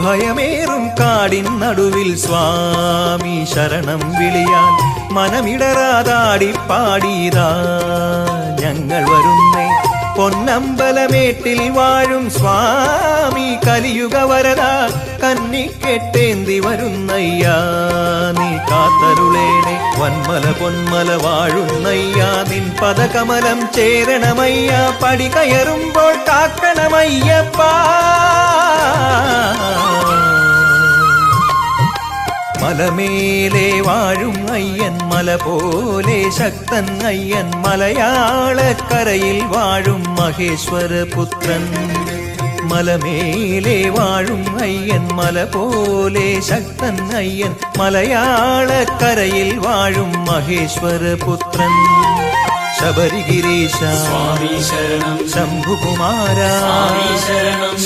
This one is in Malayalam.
ഭയമേറും കാടിൻ നടുവിൽ സ്വാമി ശരണം വിളിയാൻ മനമിടറാതാടി പാടിയതാ ഞങ്ങൾ വരുന്നേ. പൊന്നമ്പലമേട്ടിൽ വാഴും സ്വാമി കലിയുഗ വരദ കന്നിക്കെട്ടേന്തി വരുന്നയ്യാ നീ കാത്തരുളേണേ. വന്മല പൊന്മല വാഴുന്നയ്യാ നിൻ പദകമലം ചേരണമയ്യ. പടി കയറുമ്പോൾ കാക്കണമയ്യപ്പാ. മലമേലെ വാഴും അയ്യൻ മല പോലെ ശക്തൻ അയ്യൻ മലയാളക്കരയിൽ വാഴും മഹേശ്വര പുത്രൻ. മലമേലെ വാഴും അയ്യൻ മല പോലെ ശക്തൻ അയ്യൻ മലയാളക്കരയിൽ വാഴും മഹേശ്വര പുത്രൻ. ശബരിഗിരീശ സ്വാമി ശരണം, ശംഭുകുമാര സ്വാമി ശരണം.